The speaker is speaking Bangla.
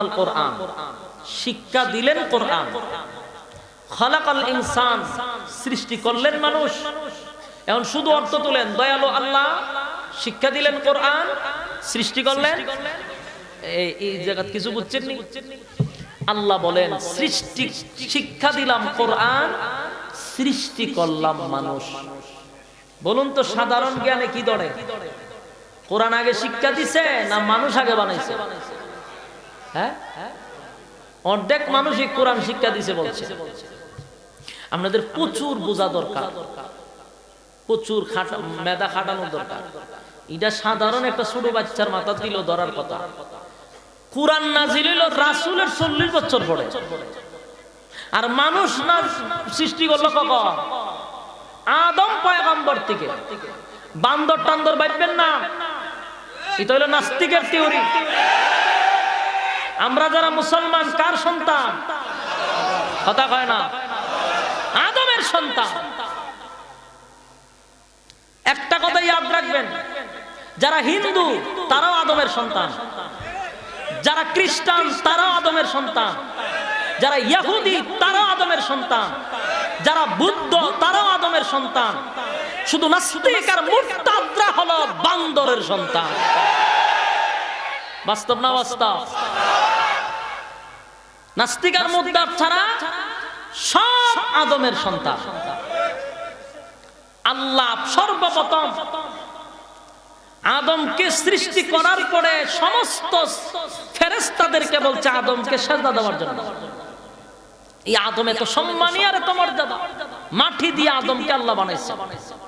কোরআন শিক্ষা দিলেন, কোরআন খালাকাল ইনসান সৃষ্টি করলেন মানুষ। এখন শুধু অর্থ তুলেন, দয়ালু আল্লাহ শিক্ষা দিলেন, কোরআন সৃষ্টি করলেন। এই জায়গা কিছু বুঝছেন নি? আল্লাহ বলেন সৃষ্টি শিক্ষা দিলাম কোরআন, সৃষ্টি করলাম মানুষ। বলুন তো সাধারণ জ্ঞানে কি ধরে? কোরআন আগে শিক্ষা দিছে না মানুষ আগে বানাইছে? হ্যাঁ, অর্ধেক মানুষই কোরআন শিক্ষা দিছে বলছে। আপনাদের প্রচুর বোঝা দরকার, প্রচুর মেধা খাটানোর দরকার। এটা সাধারণ একটা ছোট বাচ্চার মাথা দিল ধরার কথা। কোরআন নাজিল হইল রাসূলের 40 বছর পরে, আর মানুষ না সৃষ্টি করলো কখন? আদম পয়গম্বর থেকে। বান্দর টান্দর বাইবেন না, এটা হলো নাস্তিকের থিওরি। আমরা যারা মুসলমান কার সন্তান? কথা কয় না, আদমের সন্তান। একটা কথা ইয়াদ রাখবেন, যারা হিন্দু তারাও আদমের সন্তান, যারা খ্রিস্টান তারাও আদমের সন্তান, যারা ইহুদি তারাও আদমের সন্তান, যারা বুদ্ধ তারাও আদমের সন্তান। শুধু নাস্তিক আর মুরতাদরা হলো বান্দরের সন্তান। বাস্তব না বাস্তব? নাস্তিক আর মুরতাদ ছাড়া সব আদমের সন্তান। আল্লাহ সর্বপ্রথম আদমকে সৃষ্টি করার পরে সমস্ত ফেরেশতাদেরকে বলছে আদমকে সেজদা দেওয়ার জন্য। এই আদম এত সম্মানী আর এত মর্যাদা, মাটি দিয়ে আদমকে আল্লাহ বানাইছে।